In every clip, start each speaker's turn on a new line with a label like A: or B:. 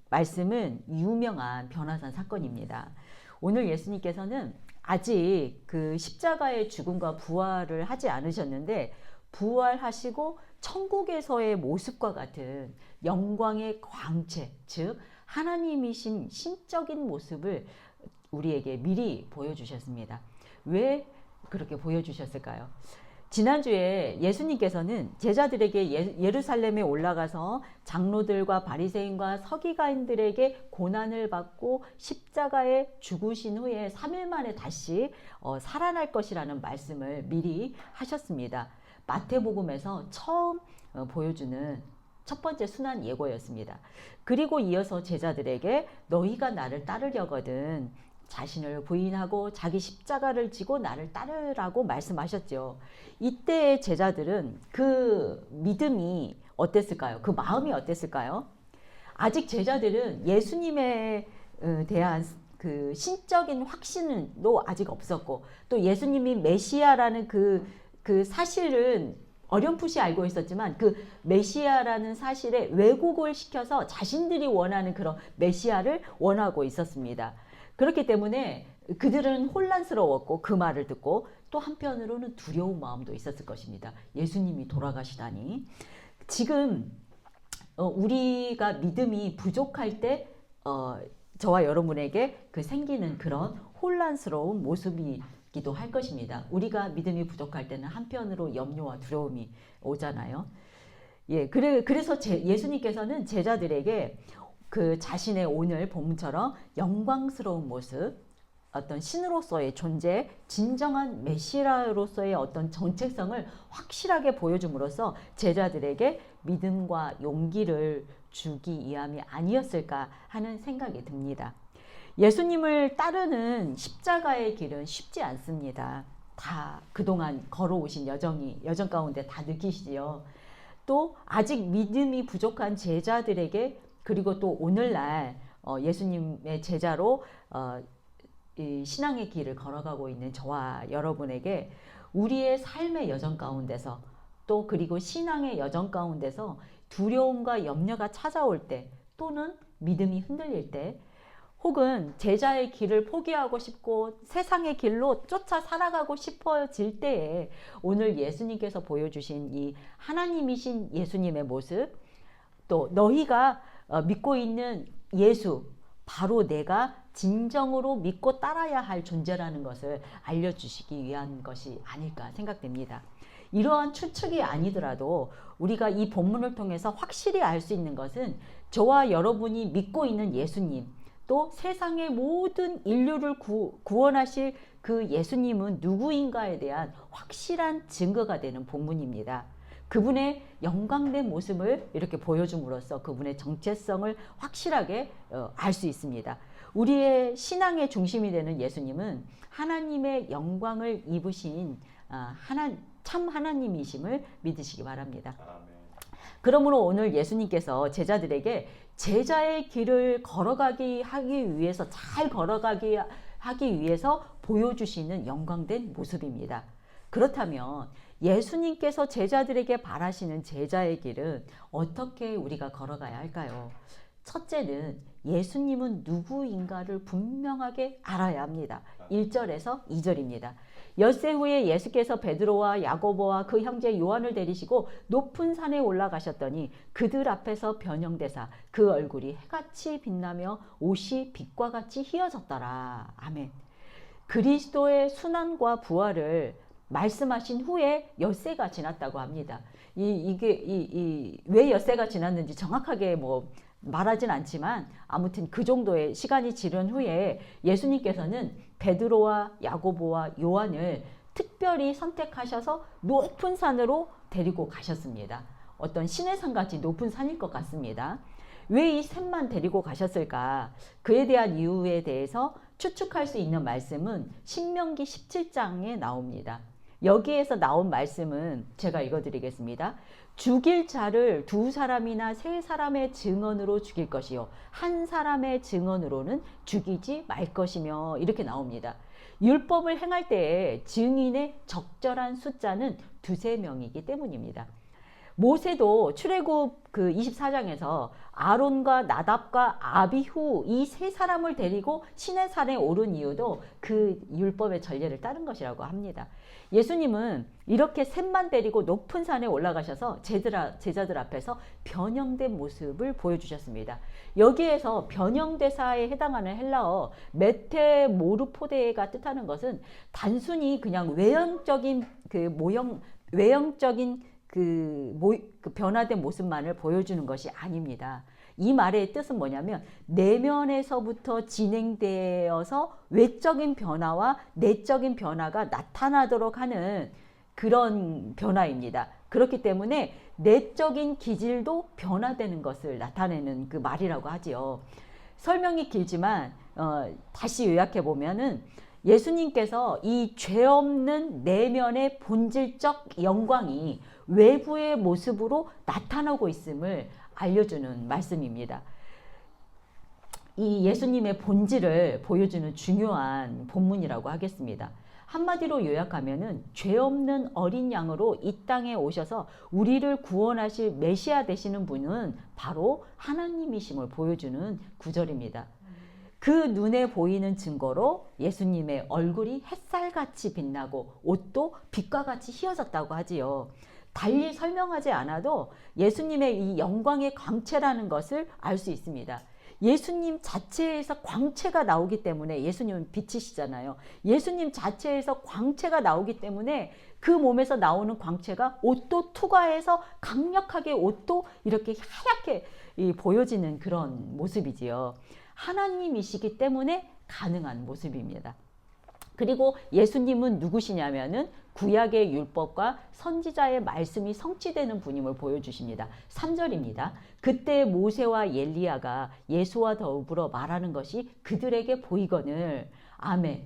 A: 말씀은 유명한 변화산 사건입니다. 오늘 예수님께서는 아직 그 십자가의 죽음과 부활을 하지 않으셨는데 부활하시고 천국에서의 모습과 같은 영광의 광채, 즉 하나님이신 신적인 모습을 우리에게 미리 보여주셨습니다. 왜 그렇게 보여주셨을까요? 지난주에 예수님께서는 제자들에게 예루살렘에 올라가서 장로들과 바리새인과 서기관들에게 고난을 받고 십자가에 죽으신 후에 3일 만에 다시 살아날 것이라는 말씀을 미리 하셨습니다. 마태복음에서 처음 보여주는 첫 번째 순환 예고였습니다. 그리고 이어서 제자들에게 너희가 나를 따르려거든 자신을 부인하고 자기 십자가를 지고 나를 따르라고 말씀하셨죠. 이때의 제자들은 그 믿음이 어땠을까요? 그 마음이 어땠을까요? 아직 제자들은 예수님에 대한 그 신적인 확신도 아직 없었고 또 예수님이 메시아라는 그 사실은 어렴풋이 알고 있었지만 그 메시아라는 사실에 왜곡을 시켜서 자신들이 원하는 그런 메시아를 원하고 있었습니다. 그렇기 때문에 그들은 혼란스러웠고 그 말을 듣고 또 한편으로는 두려운 마음도 있었을 것입니다. 예수님이 돌아가시다니. 지금 우리가 믿음이 부족할 때 저와 여러분에게 생기는 그런 혼란스러운 모습이기도 할 것입니다. 우리가 믿음이 부족할 때는 한편으로 염려와 두려움이 오잖아요. 예, 그래서 예수님께서는 제자들에게 그 자신의 오늘 본문처럼 영광스러운 모습, 어떤 신으로서의 존재, 진정한 메시아로서의 어떤 정체성을 확실하게 보여줌으로써 제자들에게 믿음과 용기를 주기 위함이 아니었을까 하는 생각이 듭니다. 예수님을 따르는 십자가의 길은 쉽지 않습니다. 다 그동안 걸어오신 여정 가운데 다 느끼시지요. 또 아직 믿음이 부족한 제자들에게 그리고 또 오늘날 예수님의 제자로 이 신앙의 길을 걸어가고 있는 저와 여러분에게 우리의 삶의 여정 가운데서 또 그리고 신앙의 여정 가운데서 두려움과 염려가 찾아올 때 또는 믿음이 흔들릴 때 혹은 제자의 길을 포기하고 싶고 세상의 길로 쫓아 살아가고 싶어질 때에 오늘 예수님께서 보여주신 이 하나님이신 예수님의 모습 또 너희가 믿고 있는 예수 바로 내가 진정으로 믿고 따라야 할 존재라는 것을 알려주시기 위한 것이 아닐까 생각됩니다. 이러한 추측이 아니더라도 우리가 이 본문을 통해서 확실히 알 수 있는 것은 저와 여러분이 믿고 있는 예수님 또 세상의 모든 인류를 구원하실 그 예수님은 누구인가에 대한 확실한 증거가 되는 본문입니다. 그분의 영광된 모습을 이렇게 보여줌으로써 그분의 정체성을 확실하게 알 수 있습니다. 우리의 신앙의 중심이 되는 예수님은 하나님의 영광을 입으신 참 하나님이심을 믿으시기 바랍니다. 그러므로 오늘 예수님께서 제자들에게 제자의 길을 하기 위해서 보여주시는 영광된 모습입니다. 그렇다면 예수님께서 제자들에게 바라시는 제자의 길은 어떻게 우리가 걸어가야 할까요? 첫째는 예수님은 누구인가를 분명하게 알아야 합니다. 1절에서 2절입니다. 엿새 후에 예수께서 베드로와 야고보와 그 형제 요한을 데리시고 높은 산에 올라가셨더니 그들 앞에서 변형되사 그 얼굴이 해같이 빛나며 옷이 빛과 같이 희어졌더라. 아멘. 그리스도의 순환과 부활을 말씀하신 후에 엿새가 지났다고 합니다. 왜 엿새가 지났는지 정확하게 말하진 않지만 아무튼 그 정도의 시간이 지른 후에 예수님께서는 베드로와 야고보와 요한을 특별히 선택하셔서 높은 산으로 데리고 가셨습니다. 어떤 신의 산같이 높은 산일 것 같습니다. 왜 이 셋만 데리고 가셨을까? 그에 대한 이유에 대해서 추측할 수 있는 말씀은 신명기 17장에 나옵니다. 여기에서 나온 말씀은 제가 읽어드리겠습니다. 죽일 자를 2사람이나 3사람의 증언으로 죽일 것이요 한 사람의 증언으로는 죽이지 말 것이며 이렇게 나옵니다. 율법을 행할 때에 증인의 적절한 숫자는 2-3명이기 때문입니다. 모세도 출애굽 그 24장에서 아론과 나답과 아비후 이 세 사람을 데리고 시내산에 오른 이유도 그 율법의 전례를 따른 것이라고 합니다. 예수님은 이렇게 셋만 데리고 높은 산에 올라가셔서 제자들 앞에서 변형된 모습을 보여주셨습니다. 여기에서 변형대사에 해당하는 헬라어 메테모르포데가 뜻하는 것은 단순히 그냥 외형적인 그 변화된 모습만을 보여주는 것이 아닙니다. 이 말의 뜻은 뭐냐면 내면에서부터 진행되어서 외적인 변화와 내적인 변화가 나타나도록 하는 그런 변화입니다. 그렇기 때문에 내적인 기질도 변화되는 것을 나타내는 그 말이라고 하지요. 설명이 길지만 다시 요약해 보면은 예수님께서 이 죄 없는 내면의 본질적 영광이 외부의 모습으로 나타나고 있음을 알려주는 말씀입니다. 이 예수님의 본질을 보여주는 중요한 본문이라고 하겠습니다. 한마디로 요약하면은 죄 없는 어린 양으로 이 땅에 오셔서 우리를 구원하실 메시아 되시는 분은 바로 하나님이심을 보여주는 구절입니다. 그 눈에 보이는 증거로 예수님의 얼굴이 햇살같이 빛나고 옷도 빛과 같이 휘어졌다고 하지요. 달리 설명하지 않아도 예수님의 이 영광의 광채라는 것을 알 수 있습니다. 예수님 자체에서 광채가 나오기 때문에 예수님은 빛이시잖아요. 예수님 자체에서 광채가 나오기 때문에 그 몸에서 나오는 광채가 옷도 투과해서 강력하게 옷도 이렇게 하얗게 보여지는 그런 모습이지요. 하나님이시기 때문에 가능한 모습입니다. 그리고 예수님은 누구시냐면은 구약의 율법과 선지자의 말씀이 성취되는 분임을 보여주십니다. 3절입니다. 그때 모세와 엘리야가 예수와 더불어 말하는 것이 그들에게 보이거늘. 아멘.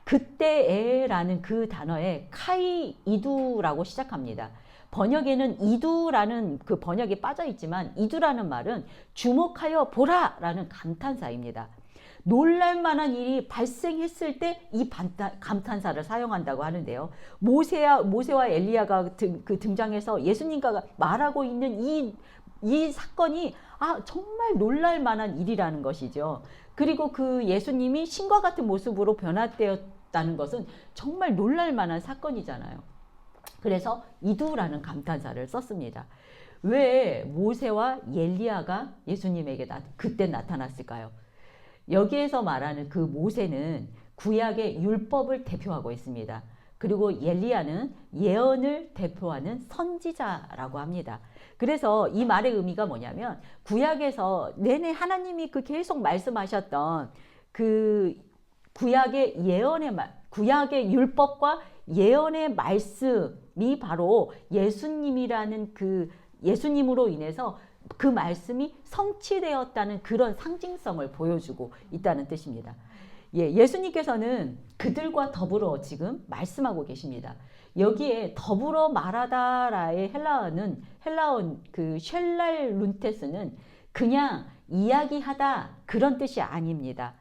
A: 그때에라는 그 단어에 카이이두라고 시작합니다. 번역에는 이두라는 그 번역이 빠져 있지만 이두라는 말은 주목하여 보라라는 감탄사입니다. 놀랄만한 일이 발생했을 때 이 감탄사를 사용한다고 하는데요. 모세와 엘리야가 등장해서 예수님과 말하고 있는 이 사건이 정말 놀랄만한 일이라는 것이죠. 그리고 그 예수님이 신과 같은 모습으로 변화되었다는 것은 정말 놀랄만한 사건이잖아요. 그래서 이두라는 감탄사를 썼습니다. 왜 모세와 엘리야가 예수님에게 그때 나타났을까요? 여기에서 말하는 그 모세는 구약의 율법을 대표하고 있습니다. 그리고 엘리야는 예언을 대표하는 선지자라고 합니다. 그래서 이 말의 의미가 뭐냐면 구약에서 내내 하나님이 그 계속 말씀하셨던 그 구약의 율법과 예언의 말씀이 바로 예수님이라는 그 예수님으로 인해서 그 말씀이 성취되었다는 그런 상징성을 보여주고 있다는 뜻입니다. 예수님께서는 그들과 더불어 지금 말씀하고 계십니다. 여기에 더불어 말하다라의 헬라어 그 쉘랄룬테스는 그냥 이야기하다 그런 뜻이 아닙니다.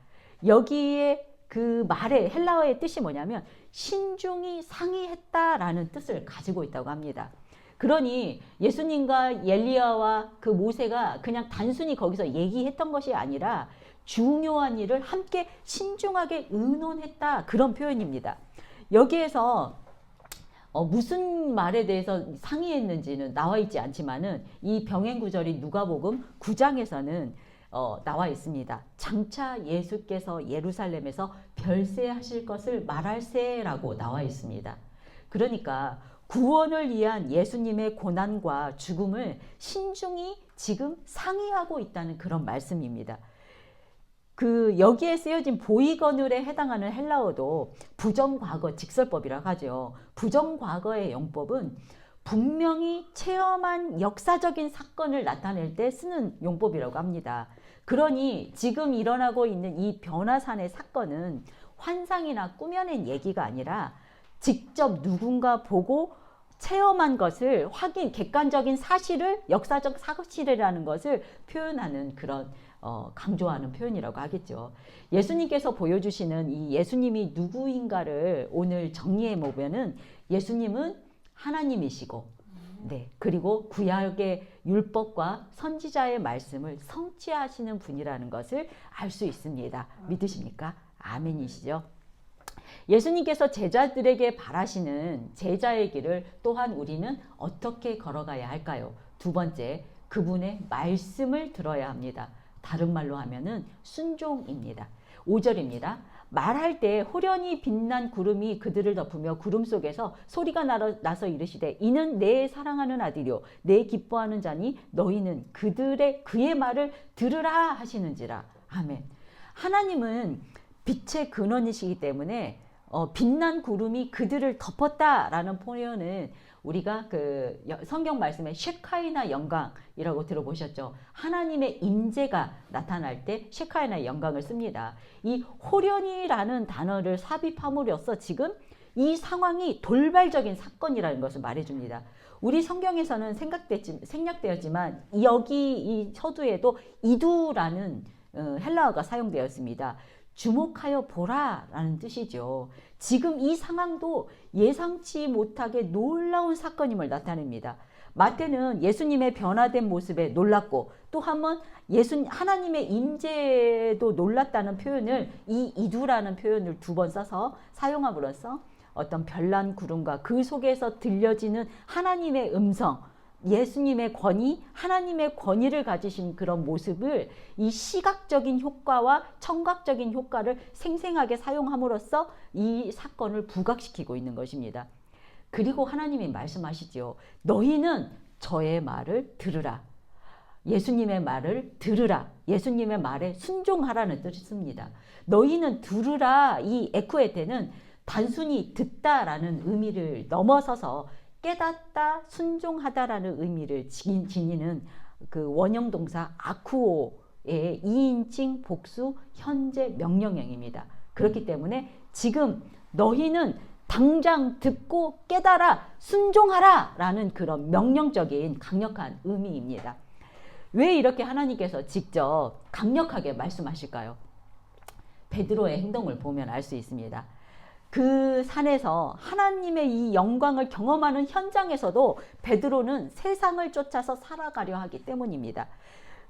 A: 여기에 그 말의 헬라어의 뜻이 뭐냐면 신중히 상의했다라는 뜻을 가지고 있다고 합니다. 그러니 예수님과 엘리야와 그 모세가 그냥 단순히 거기서 얘기했던 것이 아니라 중요한 일을 함께 신중하게 의논했다 그런 표현입니다. 여기에서 무슨 말에 대해서 상의했는지는 나와 있지 않지만은 이 병행 구절이 누가복음 9장에서는 나와 있습니다. 장차 예수께서 예루살렘에서 별세하실 것을 말할세라고 나와 있습니다. 그러니까 구원을 위한 예수님의 고난과 죽음을 신중히 지금 상의하고 있다는 그런 말씀입니다. 여기에 쓰여진 보이거늘에 해당하는 헬라어도 부정과거 직설법이라고 하죠. 부정과거의 용법은 분명히 체험한 역사적인 사건을 나타낼 때 쓰는 용법이라고 합니다. 그러니 지금 일어나고 있는 이 변화산의 사건은 환상이나 꾸며낸 얘기가 아니라 직접 누군가 보고 체험한 것을 객관적인 사실을 역사적 사실이라는 것을 표현하는 그런 강조하는 표현이라고 하겠죠. 예수님께서 보여주시는 이 예수님이 누구인가를 오늘 정리해 보면은 예수님은 하나님이시고 네, 그리고 구약의 율법과 선지자의 말씀을 성취하시는 분이라는 것을 알 수 있습니다. 믿으십니까? 아멘이시죠? 예수님께서 제자들에게 바라시는 제자의 길을 또한 우리는 어떻게 걸어가야 할까요? 두 번째, 그분의 말씀을 들어야 합니다. 다른 말로 하면은 순종입니다. 5절입니다. 말할 때 호련히 빛난 구름이 그들을 덮으며 구름 속에서 소리가 나서 이르시되 이는 내 사랑하는 아들이요 내 기뻐하는 자니 너희는 그의 말을 들으라 하시는지라. 아멘. 하나님은 빛의 근원이시기 때문에 빛난 구름이 그들을 덮었다라는 표현은 우리가 그 성경 말씀에 셰카이나 영광이라고 들어보셨죠? 하나님의 임재가 나타날 때 셰카이나 영광을 씁니다. 이 호련이라는 단어를 삽입함으로써 지금 이 상황이 돌발적인 사건이라는 것을 말해줍니다. 우리 성경에서는 생략되었지만 여기 이 서두에도 이두라는 헬라어가 사용되었습니다. 주목하여 보라 라는 뜻이죠. 지금 이 상황도 예상치 못하게 놀라운 사건임을 나타냅니다. 마태는 예수님의 변화된 모습에 놀랐고 또 한번 하나님의 임재도 놀랐다는 표현을 이 이두라는 표현을 두 번 써서 사용함으로써 어떤 별난 구름과 그 속에서 들려지는 하나님의 음성, 예수님의 권위, 하나님의 권위를 가지신 그런 모습을 이 시각적인 효과와 청각적인 효과를 생생하게 사용함으로써 이 사건을 부각시키고 있는 것입니다. 그리고 하나님이 말씀하시지요. 너희는 저의 말을 들으라. 예수님의 말을 들으라. 예수님의 말에 순종하라는 뜻입니다. 너희는 들으라. 이 에쿠에테는 단순히 듣다라는 의미를 넘어서서 깨닫다, 순종하다라는 의미를 지니는 그 원형 동사 아쿠오의 2인칭 복수 현재 명령형입니다. 그렇기 때문에 지금 너희는 당장 듣고 깨달아 순종하라 라는 그런 명령적인 강력한 의미입니다. 왜 이렇게 하나님께서 직접 강력하게 말씀하실까요? 베드로의 행동을 보면 알 수 있습니다. 그 산에서 하나님의 이 영광을 경험하는 현장에서도 베드로는 세상을 쫓아서 살아가려 하기 때문입니다.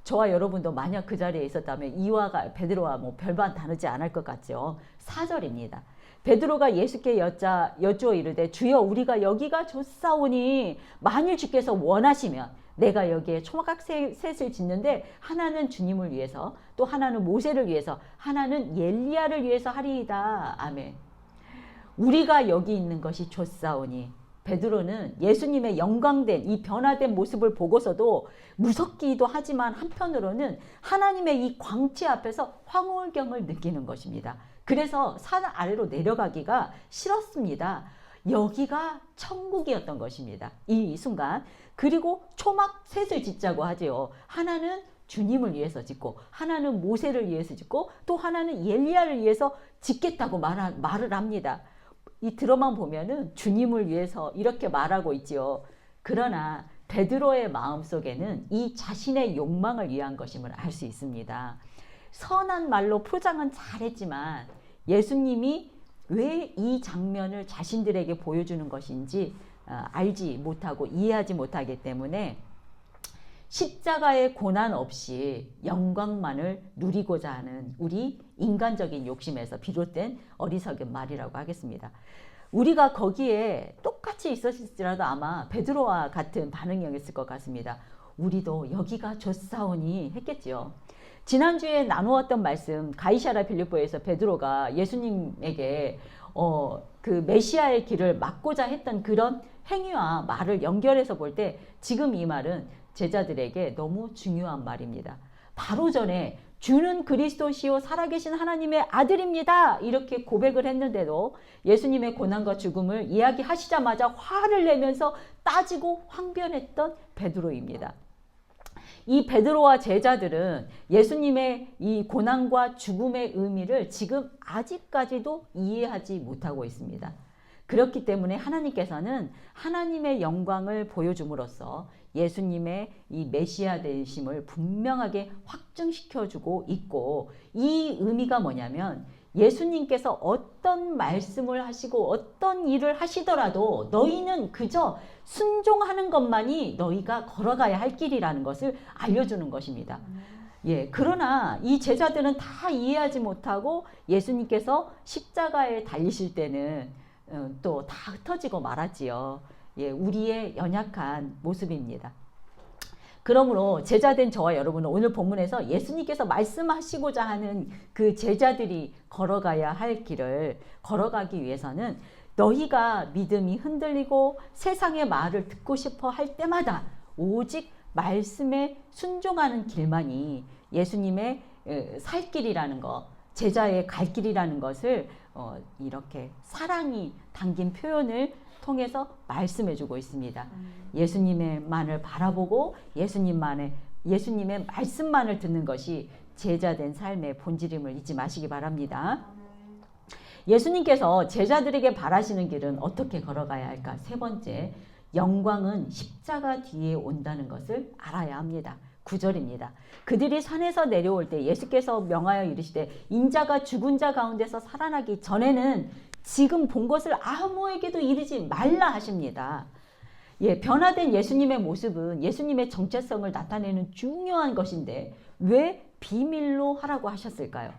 A: 저와 여러분도 만약 그 자리에 있었다면 이와 베드로와 뭐 별반 다르지 않을 것 같죠. 4절입니다. 베드로가 예수께 여쭈어 이르되 주여 우리가 여기가 좋사오니 만일 주께서 원하시면 내가 여기에 초막셋을 짓는데 하나는 주님을 위해서 또 하나는 모세를 위해서 하나는 엘리야를 위해서 하리이다. 아멘. 우리가 여기 있는 것이 좋사오니 베드로는 예수님의 영광된 이 변화된 모습을 보고서도 무섭기도 하지만 한편으로는 하나님의 이 광채 앞에서 황홀경을 느끼는 것입니다. 그래서 산 아래로 내려가기가 싫었습니다. 여기가 천국이었던 것입니다. 이 순간. 그리고 초막셋을 짓자고 하지요. 하나는 주님을 위해서 짓고 하나는 모세를 위해서 짓고 또 하나는 엘리야를 위해서 짓겠다고 말을 합니다. 이 드라마만 보면은 주님을 위해서 이렇게 말하고 있지요. 그러나 베드로의 마음속에는 이 자신의 욕망을 위한 것임을 알 수 있습니다. 선한 말로 포장은 잘했지만 예수님이 왜 이 장면을 자신들에게 보여주는 것인지 알지 못하고 이해하지 못하기 때문에 십자가의 고난 없이 영광만을 누리고자 하는 우리 인간적인 욕심에서 비롯된 어리석은 말이라고 하겠습니다. 우리가 거기에 똑같이 있었을지라도 아마 베드로와 같은 반응이었을 것 같습니다. 우리도 여기가 좋사오니 했겠지요. 지난주에 나누었던 말씀 가이사랴 빌립보에서 베드로가 예수님에게 그 메시아의 길을 막고자 했던 그런 행위와 말을 연결해서 볼 때 지금 이 말은 제자들에게 너무 중요한 말입니다. 바로 전에 주는 그리스도시요 살아계신 하나님의 아들입니다. 이렇게 고백을 했는데도 예수님의 고난과 죽음을 이야기하시자마자 화를 내면서 따지고 항변했던 베드로입니다. 이 베드로와 제자들은 예수님의 이 고난과 죽음의 의미를 지금 아직까지도 이해하지 못하고 있습니다. 그렇기 때문에 하나님께서는 하나님의 영광을 보여줌으로써 예수님의 이 메시아 되심을 분명하게 확증시켜주고 있고, 이 의미가 뭐냐면 예수님께서 어떤 말씀을 하시고 어떤 일을 하시더라도 너희는 그저 순종하는 것만이 너희가 걸어가야 할 길이라는 것을 알려주는 것입니다. 예, 그러나 이 제자들은 다 이해하지 못하고 예수님께서 십자가에 달리실 때는 또 다 흩어지고 말았지요. 예, 우리의 연약한 모습입니다. 그러므로 제자된 저와 여러분은 오늘 본문에서 예수님께서 말씀하시고자 하는 그 제자들이 걸어가야 할 길을 걸어가기 위해서는 너희가 믿음이 흔들리고 세상의 말을 듣고 싶어 할 때마다 오직 말씀에 순종하는 길만이 예수님의 살 길이라는 것, 제자의 갈 길이라는 것을 이렇게 사랑이 담긴 표현을 통해서 말씀해주고 있습니다. 예수님만을 바라보고 예수님의 말씀만을 듣는 것이 제자된 삶의 본질임을 잊지 마시기 바랍니다. 예수님께서 제자들에게 바라시는 길은 어떻게 걸어가야 할까? 세 번째, 영광은 십자가 뒤에 온다는 것을 알아야 합니다. 9절입니다. 그들이 산에서 내려올 때 예수께서 명하여 이르시되 인자가 죽은 자 가운데서 살아나기 전에는 지금 본 것을 아무에게도 이르지 말라 하십니다. 예, 변화된 예수님의 모습은 예수님의 정체성을 나타내는 중요한 것인데 왜 비밀로 하라고 하셨을까요?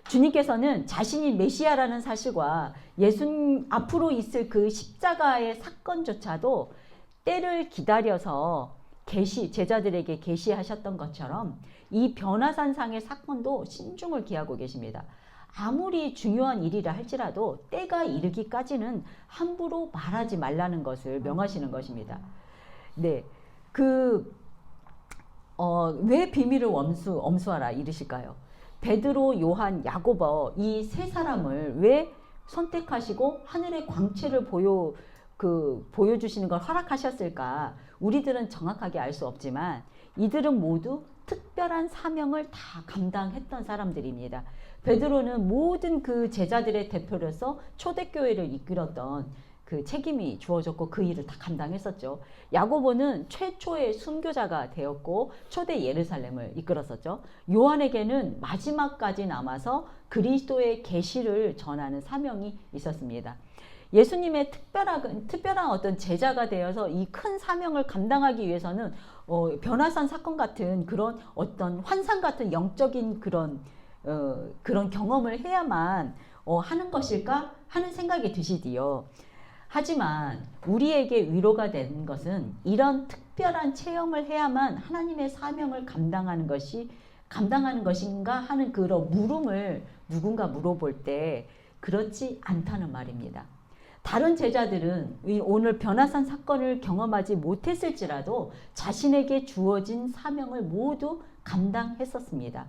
A: 주님께서는 자신이 메시아라는 사실과 예수님 앞으로 있을 그 십자가의 사건조차도 때를 기다려서 제자들에게 계시하셨던 것처럼 이 변화산상의 사건도 신중을 기하고 계십니다. 아무리 중요한 일이라 할지라도 때가 이르기까지는 함부로 말하지 말라는 것을 명하시는 것입니다. 네, 왜 비밀을 엄수하라 이르실까요? 베드로, 요한, 야고보 이 세 사람을 왜 선택하시고 하늘의 광채를 보여주시는 걸 허락하셨을까? 우리들은 정확하게 알 수 없지만 이들은 모두 특별한 사명을 다 감당했던 사람들입니다. 베드로는 모든 그 제자들의 대표로서 초대교회를 이끌었던 그 책임이 주어졌고 그 일을 다 감당했었죠. 야고보는 최초의 순교자가 되었고 초대 예루살렘을 이끌었었죠. 요한에게는 마지막까지 남아서 그리스도의 계시를 전하는 사명이 있었습니다. 예수님의 특별한 어떤 제자가 되어서 이 큰 사명을 감당하기 위해서는 변화산 사건 같은 그런 어떤 환상 같은 영적인 그런 경험을 해야만 하는 것일까 하는 생각이 드시디요. 하지만 우리에게 위로가 되는 것은 이런 특별한 체험을 해야만 하나님의 사명을 감당하는 것인가 하는 그런 물음을 누군가 물어볼 때 그렇지 않다는 말입니다. 다른 제자들은 오늘 변화산 사건을 경험하지 못했을지라도 자신에게 주어진 사명을 모두 감당했었습니다.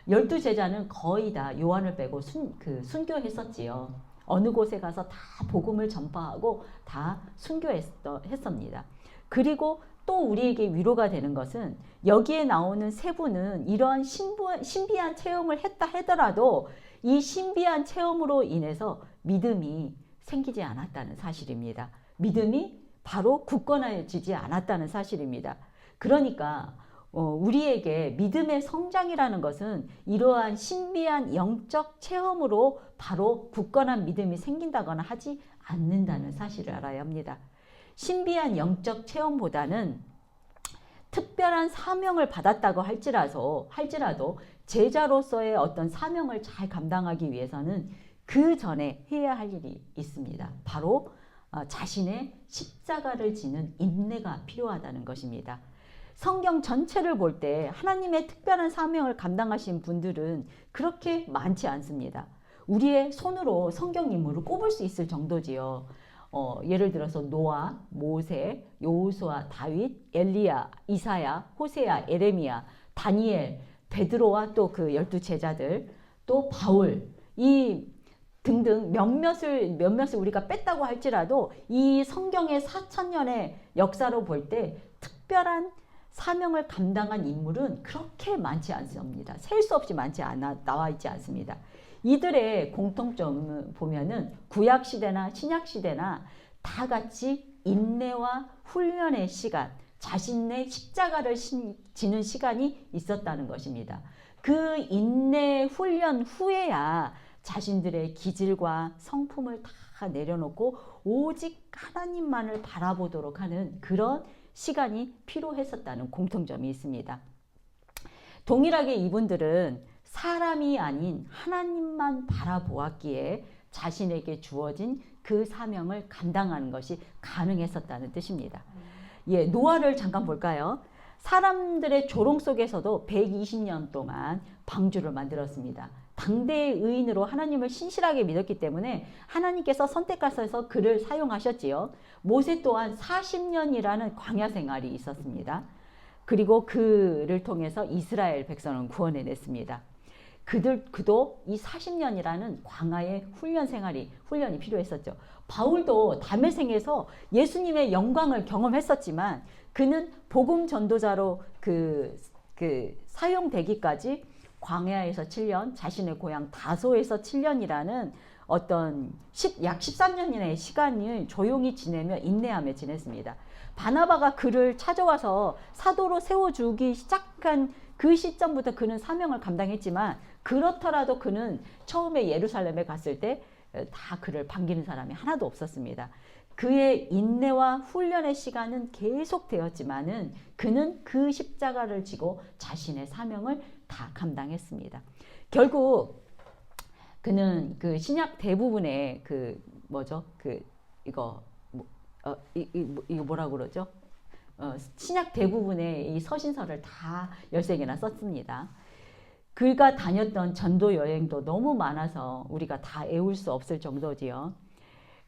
A: 12제자는 거의 다 요한을 빼고 순교했었지요. 어느 곳에 가서 다 복음을 전파하고 다 순교했습니다. 그리고 또 우리에게 위로가 되는 것은 여기에 나오는 세 분은 이러한 신비한 체험을 했다 하더라도 이 신비한 체험으로 인해서 믿음이 생기지 않았다는 사실입니다. 믿음이 바로 굳건해지지 않았다는 사실입니다. 그러니까 우리에게 믿음의 성장이라는 것은 이러한 신비한 영적 체험으로 바로 굳건한 믿음이 생긴다거나 하지 않는다는 사실을 알아야 합니다. 신비한 영적 체험보다는 특별한 사명을 받았다고 할지라도 제자로서의 어떤 사명을 잘 감당하기 위해서는 그 전에 해야 할 일이 있습니다. 바로 자신의 십자가를 지는 인내가 필요하다는 것입니다. 성경 전체를 볼 때 하나님의 특별한 사명을 감당하신 분들은 그렇게 많지 않습니다. 우리의 손으로 성경 인물을 꼽을 수 있을 정도지요. 예를 들어서 노아, 모세, 여호수아, 다윗, 엘리야, 이사야, 호세야, 에레미야, 다니엘, 베드로와 또 그 12제자들, 또 바울, 이 등등 몇몇을 우리가 뺐다고 할지라도 이 성경의 4000년의 역사로 볼 때 특별한 사명을 감당한 인물은 그렇게 많지 않습니다. 셀 수 없이 나와 있지 않습니다. 이들의 공통점을 보면은 구약시대나 신약시대나 다 같이 인내와 훈련의 시간, 자신의 십자가를 지는 시간이 있었다는 것입니다. 그 인내 훈련 후에야 자신들의 기질과 성품을 다 내려놓고 오직 하나님만을 바라보도록 하는 그런 시간이 필요했었다는 공통점이 있습니다. 동일하게 이분들은 사람이 아닌 하나님만 바라보았기에 자신에게 주어진 그 사명을 감당하는 것이 가능했었다는 뜻입니다. 예, 노아를 잠깐 볼까요? 사람들의 조롱 속에서도 120년 동안 방주를 만들었습니다. 당대의 의인으로 하나님을 신실하게 믿었기 때문에 하나님께서 선택하셔서 그를 사용하셨지요. 모세 또한 40년이라는 광야 생활이 있었습니다. 그리고 그를 통해서 이스라엘 백성을 구원해냈습니다. 그도 이 40년이라는 광야의 훈련이 필요했었죠. 바울도 담에색에서 예수님의 영광을 경험했었지만 그는 복음 전도자로 사용되기까지 광야에서 7년, 자신의 고향 다소에서 7년이라는 어떤 약 13년이나의 시간을 조용히 지내며 인내하며 지냈습니다. 바나바가 그를 찾아와서 사도로 세워주기 시작한 그 시점부터 그는 사명을 감당했지만 그렇더라도 그는 처음에 예루살렘에 갔을 때 다 그를 반기는 사람이 하나도 없었습니다. 그의 인내와 훈련의 시간은 계속되었지만은 그는 그 십자가를 지고 자신의 사명을 다 감당했습니다. 결국 그는 그 신약 대부분의 이거 뭐라고 그러죠? 신약 대부분의 이 서신서를 다 13개나 썼습니다. 그가 다녔던 전도 여행도 너무 많아서 우리가 다 외울 수 없을 정도지요.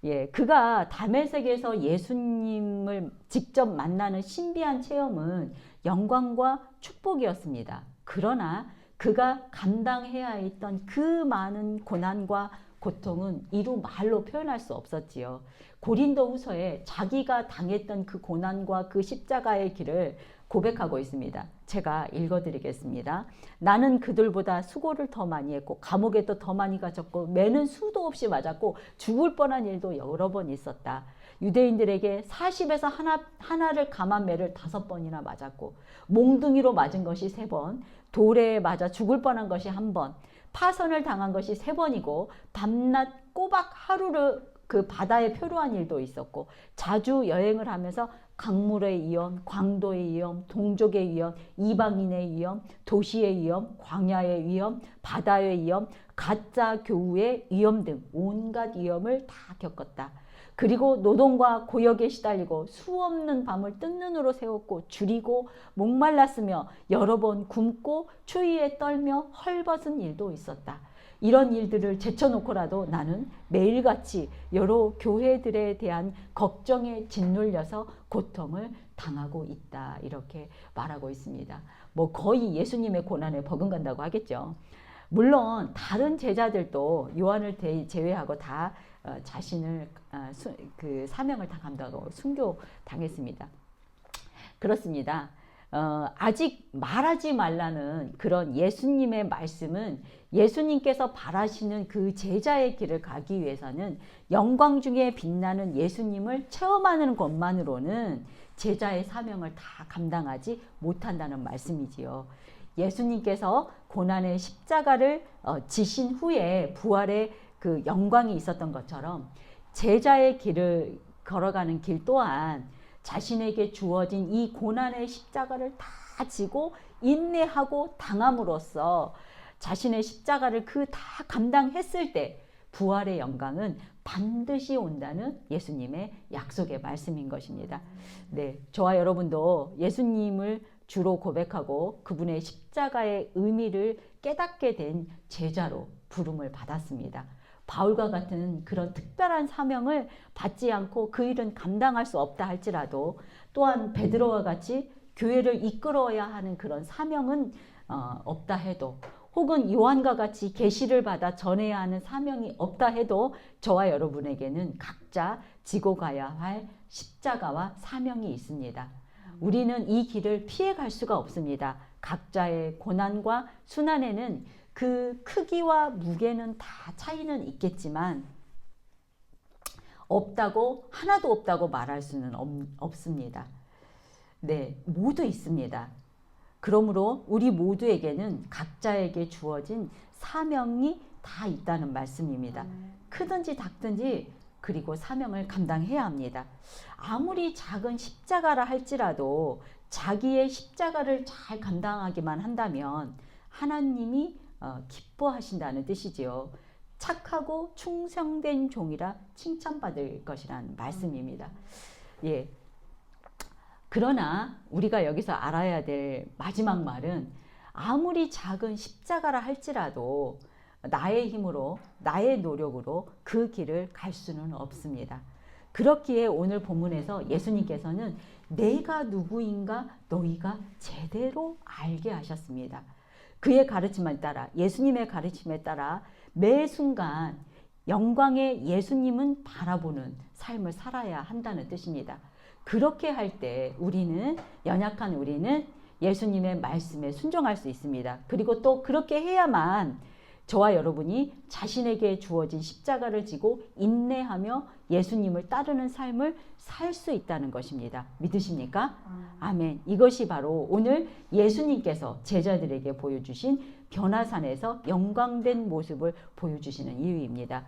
A: 예, 그가 다메섹에서 예수님을 직접 만나는 신비한 체험은 영광과 축복이었습니다. 그러나 그가 감당해야 했던 그 많은 고난과 고통은 이루 말로 표현할 수 없었지요. 고린도후서에 자기가 당했던 그 고난과 그 십자가의 길을 고백하고 있습니다. 제가 읽어드리겠습니다. 나는 그들보다 수고를 더 많이 했고 감옥에도 더 많이 갇혔고 매는 수도 없이 맞았고 죽을 뻔한 일도 여러 번 있었다. 유대인들에게 40에서 하나를 감한 매를 5번이나 맞았고 몽둥이로 맞은 것이 3번, 돌에 맞아 죽을 뻔한 것이 1번, 파선을 당한 것이 3번이고 밤낮 꼬박 하루를 그 바다에 표류한 일도 있었고 자주 여행을 하면서 강물의 위험, 광도의 위험, 동족의 위험, 이방인의 위험, 도시의 위험, 광야의 위험, 바다의 위험, 가짜 교우의 위험 등 온갖 위험을 다 겪었다. 그리고 노동과 고역에 시달리고 수없는 밤을 뜬 눈으로 새웠고 줄이고 목말랐으며 여러 번 굶고 추위에 떨며 헐벗은 일도 있었다. 이런 일들을 제쳐놓고라도 나는 매일같이 여러 교회들에 대한 걱정에 짓눌려서 고통을 당하고 있다. 이렇게 말하고 있습니다. 뭐 거의 예수님의 고난에 버금간다고 하겠죠. 물론 다른 제자들도 요한을 제외하고 다 자신을 그 사명을 다 감당하고 순교당했습니다. 그렇습니다. 아직 말하지 말라는 그런 예수님의 말씀은 예수님께서 바라시는 그 제자의 길을 가기 위해서는 영광 중에 빛나는 예수님을 체험하는 것만으로는 제자의 사명을 다 감당하지 못한다는 말씀이지요. 예수님께서 고난의 십자가를 지신 후에 부활의 그 영광이 있었던 것처럼 제자의 길을 걸어가는 길 또한 자신에게 주어진 이 고난의 십자가를 다 지고 인내하고 당함으로써 자신의 십자가를 다 감당했을 때 부활의 영광은 반드시 온다는 예수님의 약속의 말씀인 것입니다. 네, 저와 여러분도 예수님을 주로 고백하고 그분의 십자가의 의미를 깨닫게 된 제자로 부름을 받았습니다. 바울과 같은 그런 특별한 사명을 받지 않고 그 일은 감당할 수 없다 할지라도 또한 베드로와 같이 교회를 이끌어야 하는 그런 사명은 없다 해도 혹은 요한과 같이 계시를 받아 전해야 하는 사명이 없다 해도 저와 여러분에게는 각자 지고 가야 할 십자가와 사명이 있습니다. 우리는 이 길을 피해갈 수가 없습니다. 각자의 고난과 순환에는 그 크기와 무게는 다 차이는 있겠지만 하나도 없다고 말할 수는 없습니다. 네, 모두 있습니다. 그러므로 우리 모두에게는 각자에게 주어진 사명이 다 있다는 말씀입니다. 크든지 작든지 그리고 사명을 감당해야 합니다. 아무리 작은 십자가라 할지라도 자기의 십자가를 잘 감당하기만 한다면 하나님이 기뻐하신다는 뜻이지요. 착하고 충성된 종이라 칭찬받을 것이라는 말씀입니다. 예. 그러나 우리가 여기서 알아야 될 마지막 말은 아무리 작은 십자가라 할지라도 나의 힘으로, 나의 노력으로 그 길을 갈 수는 없습니다. 그렇기에 오늘 본문에서 예수님께서는 내가 누구인가 너희가 제대로 알게 하셨습니다. 그의 가르침에 따라, 예수님의 가르침에 따라 매 순간 영광의 예수님은 바라보는 삶을 살아야 한다는 뜻입니다. 그렇게 할 때 우리는, 연약한 우리는 예수님의 말씀에 순종할 수 있습니다. 그리고 또 그렇게 해야만 저와 여러분이 자신에게 주어진 십자가를 지고 인내하며 예수님을 따르는 삶을 살 수 있다는 것입니다. 믿으십니까? 아멘. 이것이 바로 오늘 예수님께서 제자들에게 보여주신 변화산에서 영광된 모습을 보여주시는 이유입니다.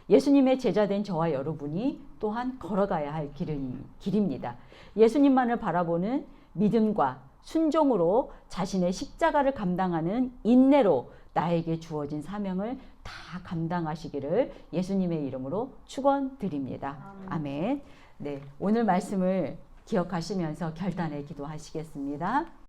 A: 예수님의 제자된 저와 여러분이 또한 걸어가야 할 길입니다. 예수님만을 바라보는 믿음과 순종으로 자신의 십자가를 감당하는 인내로 나에게 주어진 사명을 다 감당하시기를 예수님의 이름으로 축원드립니다. 아멘. 네, 오늘 말씀을 기억하시면서 결단의 기도하시겠습니다.